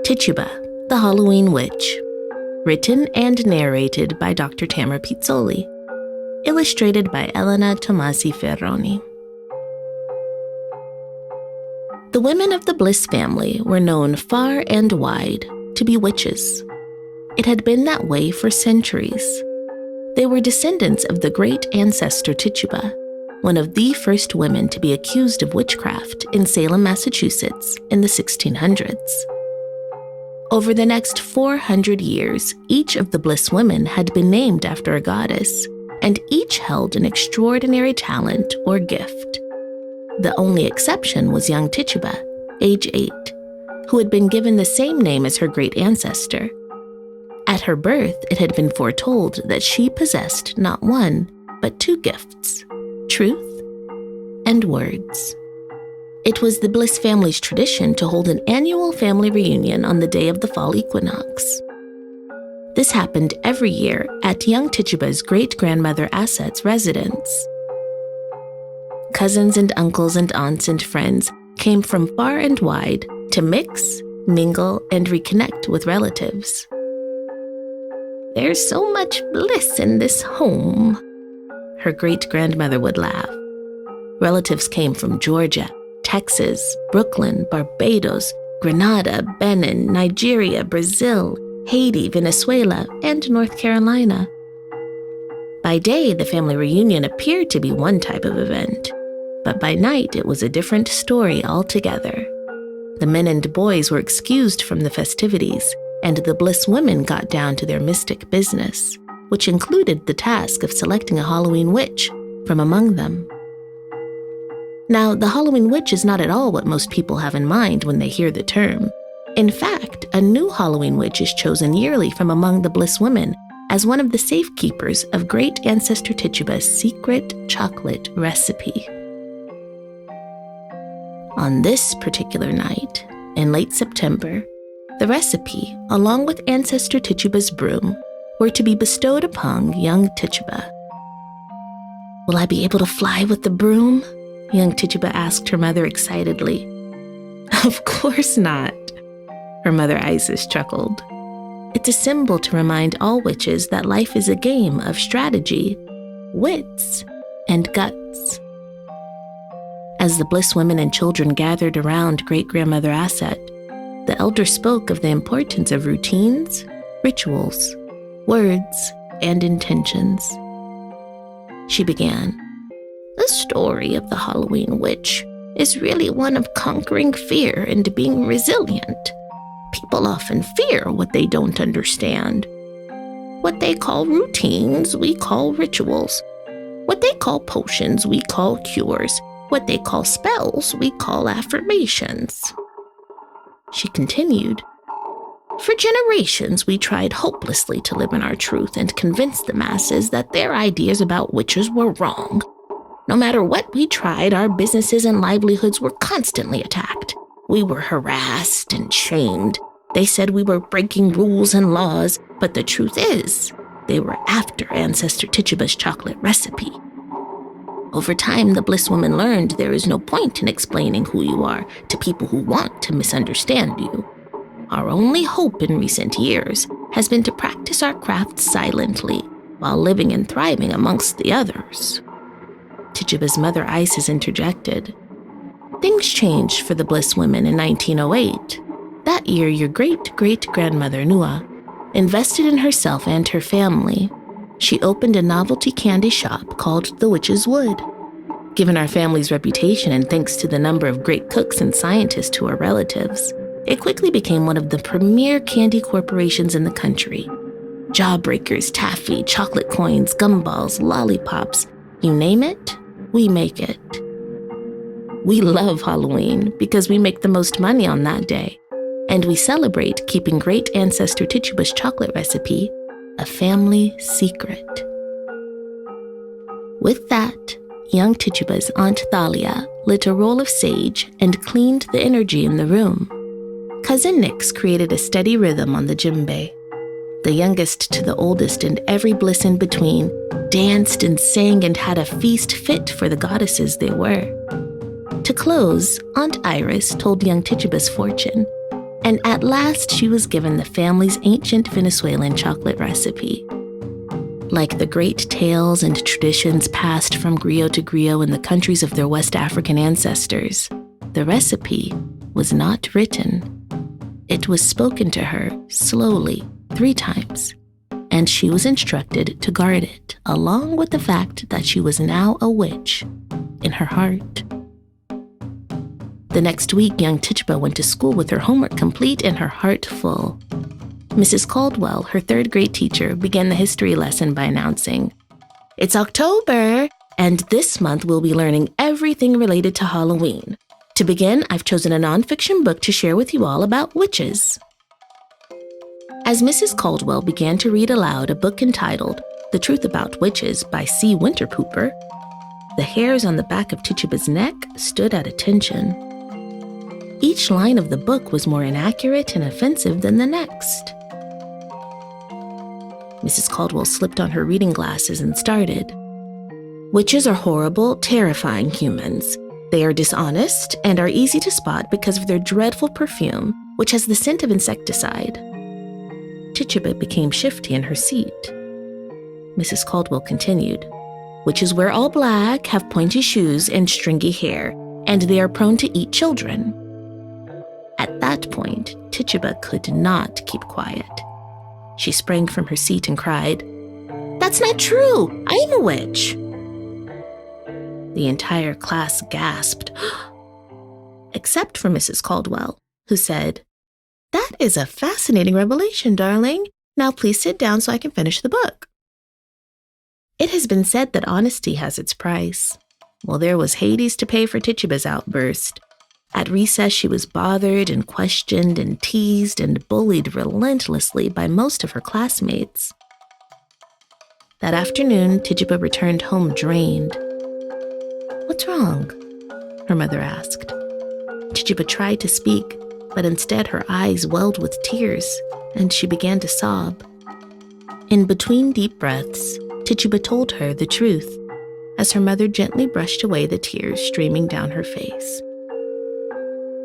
Tituba the Halloween Witch. Written and narrated by Dr. Tamara Pizzoli. Illustrated by Elena Tommasi Ferroni. The women of the Bliss family were known far and wide to be witches. It had been that way for centuries. They were descendants of the great ancestor Tituba, one of the first women to be accused of witchcraft in Salem, Massachusetts in the 1600s. Over the next 400 years, each of the Bliss women had been named after a goddess, and each held an extraordinary talent or gift. The only exception was young Tituba, age 8, who had been given the same name as her great ancestor. At her birth, it had been foretold that she possessed not one, but two gifts: truth and words. It was the Bliss family's tradition to hold an annual family reunion on the day of the fall equinox. This happened every year at young Tituba's great-grandmother Asset's residence. Cousins and uncles and aunts and friends came from far and wide to mix, mingle, and reconnect with relatives. "There's so much bliss in this home," her great-grandmother would laugh. Relatives came from Georgia, Texas, Brooklyn, Barbados, Grenada, Benin, Nigeria, Brazil, Haiti, Venezuela, and North Carolina. By day, the family reunion appeared to be one type of event, but by night it was a different story altogether. The men and boys were excused from the festivities, and the Bliss women got down to their mystic business, which included the task of selecting a Halloween witch from among them. Now, the Halloween witch is not at all what most people have in mind when they hear the term. In fact, a new Halloween witch is chosen yearly from among the Bliss women as one of the safekeepers of great ancestor Tituba's secret chocolate recipe. On this particular night, in late September, the recipe, along with ancestor Tituba's broom, were to be bestowed upon young Tituba. "Will I be able to fly with the broom?" young Tituba asked her mother excitedly. "Of course not," her mother Isis chuckled. "It's a symbol to remind all witches that life is a game of strategy, wits, and guts." As the Bliss women and children gathered around great-grandmother Asset, the elder spoke of the importance of routines, rituals, words, and intentions. She began, "The story of the Halloween witch is really one of conquering fear and being resilient. People often fear what they don't understand. What they call routines, we call rituals. What they call potions, we call cures. What they call spells, we call affirmations." She continued, "For generations, we tried hopelessly to live in our truth and convince the masses that their ideas about witches were wrong. No matter what we tried, our businesses and livelihoods were constantly attacked. We were harassed and shamed. They said we were breaking rules and laws, but the truth is, they were after ancestor Tituba's chocolate recipe. Over time, the Bliss woman learned there is no point in explaining who you are to people who want to misunderstand you. Our only hope in recent years has been to practice our craft silently while living and thriving amongst the others." Tituba's mother Isis interjected, "Things changed for the Bliss women in 1908. That year, your great-great-grandmother, Nua, invested in herself and her family. She opened a novelty candy shop called the Witch's Wood. Given our family's reputation and thanks to the number of great cooks and scientists who are relatives, it quickly became one of the premier candy corporations in the country. Jawbreakers, taffy, chocolate coins, gumballs, lollipops, you name it, we make it. We love Halloween because we make the most money on that day, and we celebrate keeping great ancestor Tituba's chocolate recipe a family secret." With that, young Tituba's Aunt Thalia lit a roll of sage and cleaned the energy in the room. Cousin Nix created a steady rhythm on the djembe. The youngest to the oldest and every Bliss in between danced and sang and had a feast fit for the goddesses they were. To close, Aunt Iris told young Tituba's fortune, And at last she was given the family's ancient Venezuelan chocolate recipe. Like the great tales and traditions passed from griot to griot in the countries of their West African ancestors, the recipe was not written. It was spoken to her slowly 3 times, and she was instructed to guard it, along with the fact that she was now a witch in her heart. The next week, young Tituba went to school with her homework complete and her heart full. Mrs. Caldwell, her 3rd grade teacher, began the history lesson by announcing, "It's October, and this month we'll be learning everything related to Halloween. To begin, I've chosen a nonfiction book to share with you all about witches." As Mrs. Caldwell began to read aloud a book entitled The Truth About Witches by C. Winterpooper, the hairs on the back of Tituba's neck stood at attention. Each line of the book was more inaccurate and offensive than the next. Mrs. Caldwell slipped on her reading glasses and started. "Witches are horrible, terrifying humans. They are dishonest and are easy to spot because of their dreadful perfume, which has the scent of insecticide." Tituba became shifty in her seat. Mrs. Caldwell continued, "Witches wear all black, have pointy shoes, and stringy hair, and they are prone to eat children." At that point, Tituba could not keep quiet. She sprang from her seat and cried, "That's not true! I'm a witch!" The entire class gasped, except for Mrs. Caldwell, who said, "That is a fascinating revelation, darling. Now please sit down so I can finish the book." It has been said that honesty has its price. Well, there was Hades to pay for Tituba's outburst. At recess, she was bothered and questioned and teased and bullied relentlessly by most of her classmates. That afternoon, Tituba returned home drained. "What's wrong?" her mother asked. Tituba tried to speak, but instead her eyes welled with tears, and she began to sob. In between deep breaths, Tituba told her the truth, as her mother gently brushed away the tears streaming down her face.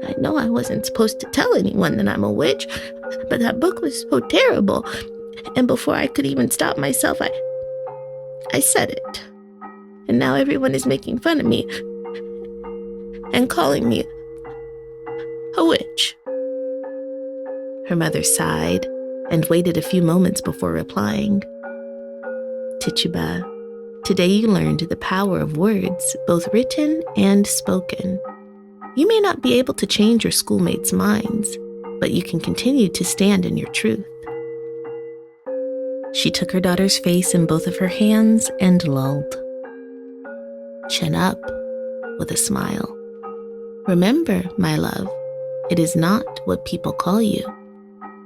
"I know I wasn't supposed to tell anyone that I'm a witch, but that book was so terrible, and before I could even stop myself, I said it. And now everyone is making fun of me and calling me a witch." Her mother sighed and waited a few moments before replying. "Tituba, today you learned the power of words, both written and spoken. You may not be able to change your schoolmates' minds, but you can continue to stand in your truth." She took her daughter's face in both of her hands and lulled. "Chin up," with a smile. "Remember, my love, it is not what people call you.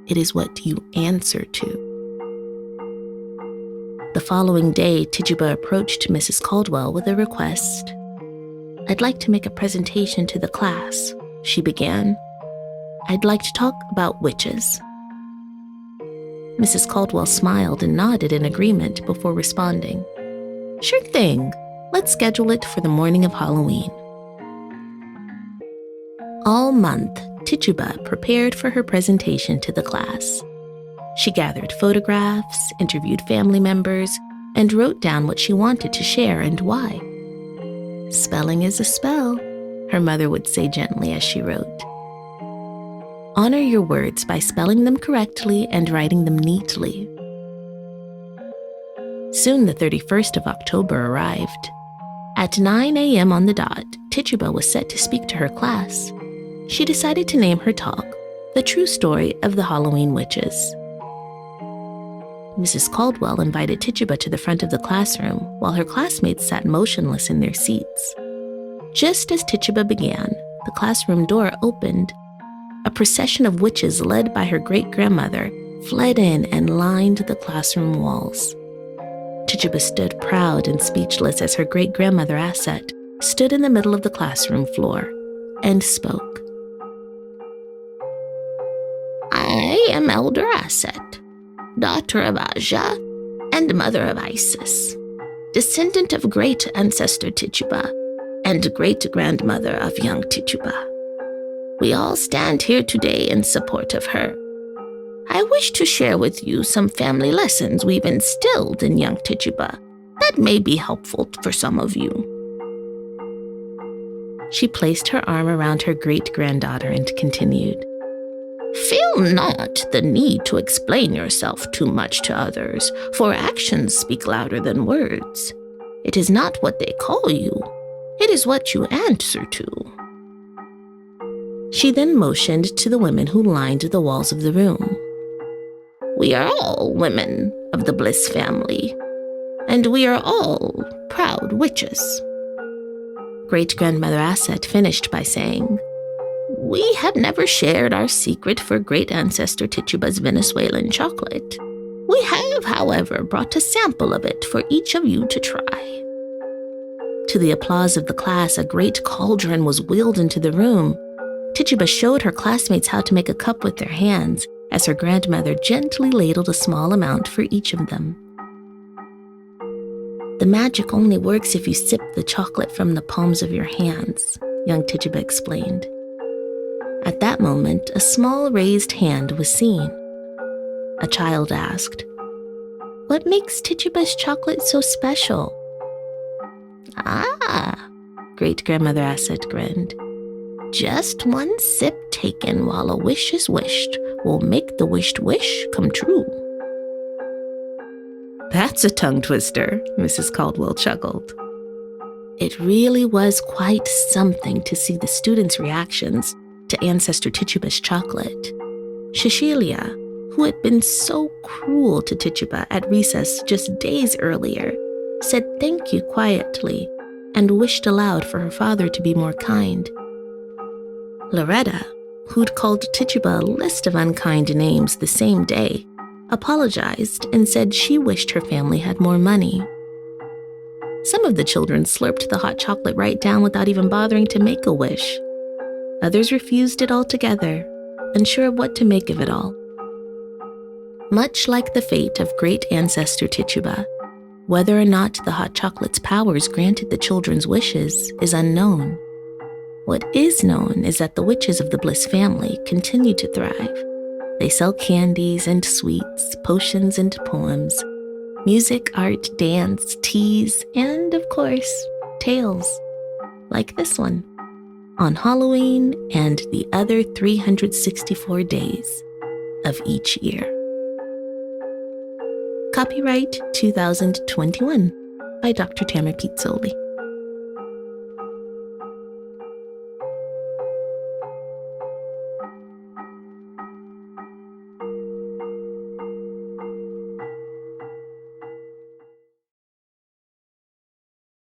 It is what you answer to." The following day, Tituba approached Mrs. Caldwell with a request. "I'd like to make a presentation to the class," she began. "I'd like to talk about witches." Mrs. Caldwell smiled and nodded in agreement before responding, "Sure thing. Let's schedule it for the morning of Halloween." All month, Tituba prepared for her presentation to the class. She gathered photographs, interviewed family members, and wrote down what she wanted to share and why. "Spelling is a spell," her mother would say gently as she wrote. Honor your words by spelling them correctly and writing them neatly. Soon the 31st of October arrived. At 9 a.m. on the dot, Tituba was set to speak to her class. She decided to name her talk, The True Story of the Halloween Witches. Mrs. Caldwell invited Tituba to the front of the classroom while her classmates sat motionless in their seats. Just as Tituba began, the classroom door opened. A procession of witches led by her great-grandmother fled in and lined the classroom walls. Tituba stood proud and speechless as her great-grandmother Asset stood in the middle of the classroom floor and spoke. "I am Elder Asset, daughter of Aja and mother of Isis, descendant of great ancestor Tituba and great-grandmother of young Tituba. We all stand here today in support of her. I wish to share with you some family lessons we've instilled in young Tituba that may be helpful for some of you. She placed her arm around her great-granddaughter and continued, Feel not the need to explain yourself too much to others, for actions speak louder than words. It is not what they call you, it is what you answer to. She then motioned to the women who lined the walls of the room. We are all women of the Bliss family, and we are all proud witches. Great-grandmother Asset finished by saying, We have never shared our secret for great-ancestor Tituba's Venezuelan chocolate. We have, however, brought a sample of it for each of you to try. To the applause of the class, a great cauldron was wheeled into the room. Tituba showed her classmates how to make a cup with their hands, as her grandmother gently ladled a small amount for each of them. The magic only works if you sip the chocolate from the palms of your hands, young Tituba explained. At that moment, a small raised hand was seen. A child asked, What makes Tituba's chocolate so special? Ah, great-grandmother Asset grinned. Just one sip taken while a wish is wished will make the wished wish come true. That's a tongue twister, Mrs. Caldwell chuckled. It really was quite something to see the students' reactions to Ancestor Tituba's chocolate. Cecilia, who had been so cruel to Tituba at recess just days earlier, said thank you quietly and wished aloud for her father to be more kind. Loretta, who'd called Tituba a list of unkind names the same day, apologized and said she wished her family had more money. Some of the children slurped the hot chocolate right down without even bothering to make a wish. Others refused it altogether, unsure of what to make of it all. Much like the fate of great-ancestor Tituba, whether or not the hot chocolate's powers granted the children's wishes is unknown. What is known is that the witches of the Bliss family continue to thrive. They sell candies and sweets, potions and poems, music, art, dance, teas, and, of course, tales, like this one, on Halloween and the other 364 days of each year. Copyright 2021 by Dr. Tamara Pizzoli.